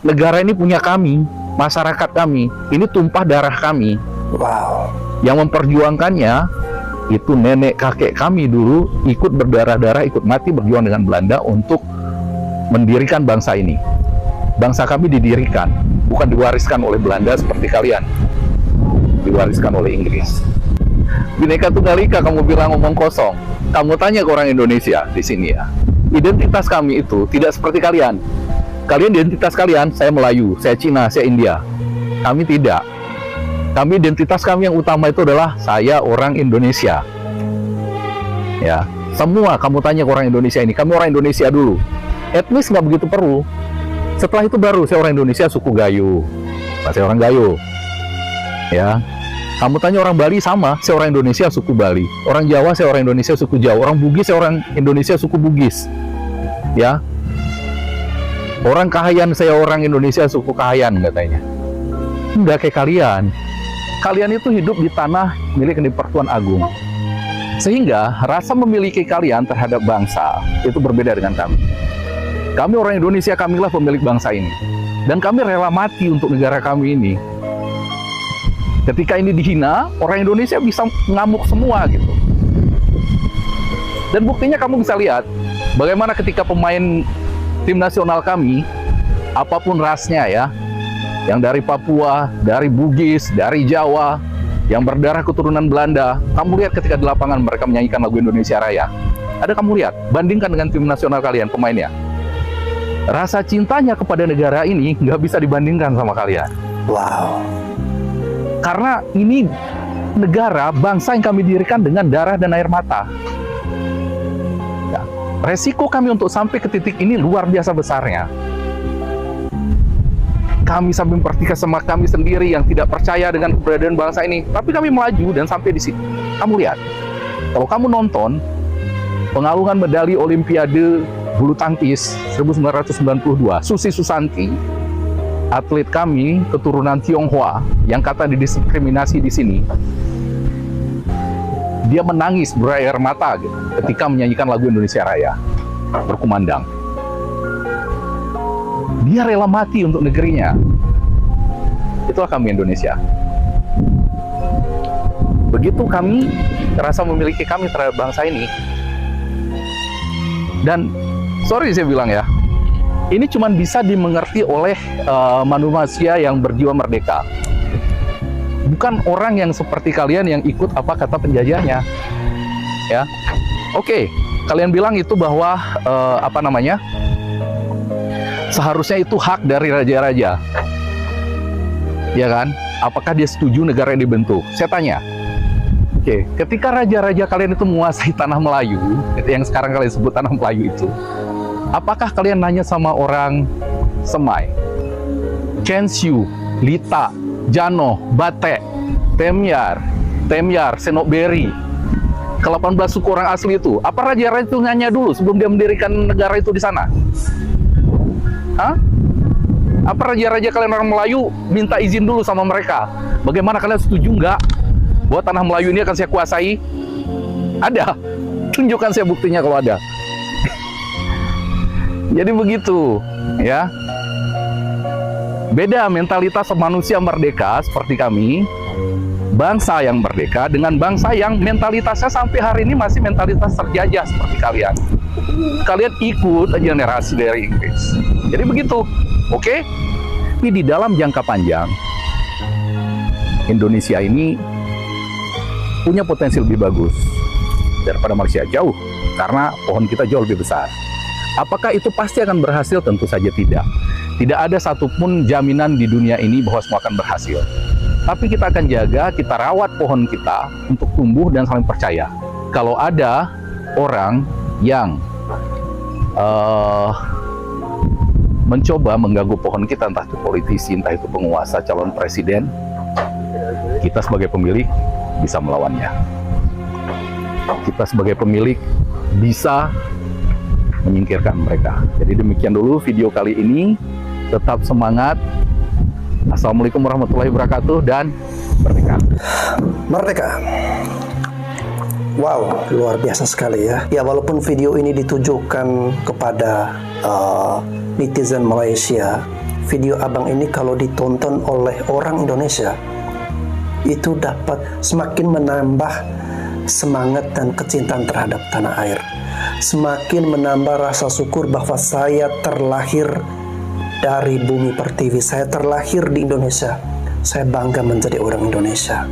negara ini punya kami, masyarakat kami, ini tumpah darah kami. Wow. Yang memperjuangkannya itu nenek kakek kami dulu ikut berdarah-darah, ikut mati berjuang dengan Belanda untuk mendirikan bangsa ini. Bangsa kami didirikan, bukan diwariskan oleh Belanda seperti kalian. Diwariskan oleh Inggris. Bhinneka Tunggal Ika kamu bilang ngomong kosong. Kamu tanya ke orang Indonesia di sini ya. Identitas kami itu tidak seperti kalian. Kalian identitas kalian, saya Melayu, saya Cina, saya India. Kami tidak. Kami identitas kami yang utama itu adalah saya orang Indonesia. Ya, semua kamu tanya ke orang Indonesia ini, kami orang Indonesia dulu. Etnis nggak begitu perlu. Setelah itu baru saya orang Indonesia suku Gayo. Saya orang Gayo. Ya. Kamu tanya orang Bali sama, saya orang Indonesia suku Bali. Orang Jawa saya orang Indonesia suku Jawa. Orang Bugis saya orang Indonesia suku Bugis. Ya. Orang Kahayan saya orang Indonesia suku Kahayan katanya. Enggak kayak kalian. Kalian itu hidup di tanah milik Pertuan Agung. Sehingga rasa memiliki kalian terhadap bangsa itu berbeda dengan kami. Kami orang Indonesia, kamilah pemilik bangsa ini. Dan kami rela mati untuk negara kami ini. Ketika ini dihina, orang Indonesia bisa ngamuk semua gitu. Dan buktinya kamu bisa lihat bagaimana ketika pemain tim nasional kami, apapun rasnya ya, yang dari Papua, dari Bugis, dari Jawa, yang berdarah keturunan Belanda, kamu lihat ketika di lapangan mereka menyanyikan lagu Indonesia Raya. Ada kamu lihat, bandingkan dengan tim nasional kalian, pemainnya. Rasa cintanya kepada negara ini nggak bisa dibandingkan sama kalian. Wow. Karena ini negara, bangsa yang kami dirikan dengan darah dan air mata. Ya, resiko kami untuk sampai ke titik ini luar biasa besarnya. Kami sampai mempertikaikan sama kami sendiri yang tidak percaya dengan keberadaan bangsa ini. Tapi kami melaju dan sampai di sini. Kamu lihat, kalau kamu nonton pengalungan medali Olimpiade bulu tangkis 1992, Susi Susanti, atlet kami keturunan Tionghoa yang kata didiskriminasi di sini, dia menangis berair mata gitu, ketika menyanyikan lagu Indonesia Raya berkumandang. Dia rela mati untuk negerinya. Itulah kami Indonesia. Begitu kami rasa memiliki kami terhadap bangsa ini. Dan sorry saya bilang ya, ini cuma bisa dimengerti oleh manusia yang berjiwa merdeka. Bukan orang yang seperti kalian yang ikut apa kata penjajahnya. Ya, oke, kalian bilang itu bahwa seharusnya itu hak dari raja-raja, ya kan? Apakah dia setuju negara yang dibentuk? Saya tanya. Oke, ketika raja-raja kalian itu menguasai tanah Melayu, yang sekarang kalian sebut tanah Melayu itu, apakah kalian nanya sama orang Semai, Kensyu, Lita, Jano, Batek, Temyar, Senokberi, ke-18 suku orang asli itu? Apa raja-raja itu nanya dulu sebelum dia mendirikan negara itu di sana? Hah? Apa raja-raja kalian orang Melayu minta izin dulu sama mereka? Bagaimana kalian setuju nggak bahwa tanah Melayu ini akan saya kuasai? Ada. Tunjukkan saya buktinya kalau ada. Jadi begitu, ya. Beda mentalitas manusia merdeka seperti kami, bangsa yang merdeka dengan bangsa yang mentalitasnya sampai hari ini masih mentalitas terjajah seperti kalian. Kalian ikut generasi dari Inggris. Jadi begitu, oke? Tapi di dalam jangka panjang, Indonesia ini punya potensi lebih bagus daripada Malaysia jauh, karena pohon kita jauh lebih besar. Apakah itu pasti akan berhasil? Tentu saja tidak. Tidak ada satupun jaminan di dunia ini bahwa semua akan berhasil. Tapi kita akan jaga, kita rawat pohon kita untuk tumbuh dan saling percaya. Kalau ada orang yang mencoba mengganggu pohon kita, entah itu politisi, entah itu penguasa, calon presiden, kita sebagai pemilik bisa melawannya. Kita sebagai pemilik bisa menyingkirkan mereka. Jadi demikian dulu video kali ini. Tetap semangat. Assalamualaikum warahmatullahi wabarakatuh dan merdeka. Merdeka. Wow, luar biasa sekali ya. Ya, walaupun video ini ditujukan kepada netizen Malaysia video abang ini kalau ditonton oleh orang Indonesia, itu dapat semakin menambah semangat dan kecintaan terhadap tanah air. Semakin menambah rasa syukur bahwa saya terlahir dari bumi pertiwi, saya terlahir di Indonesia. Saya bangga menjadi orang Indonesia.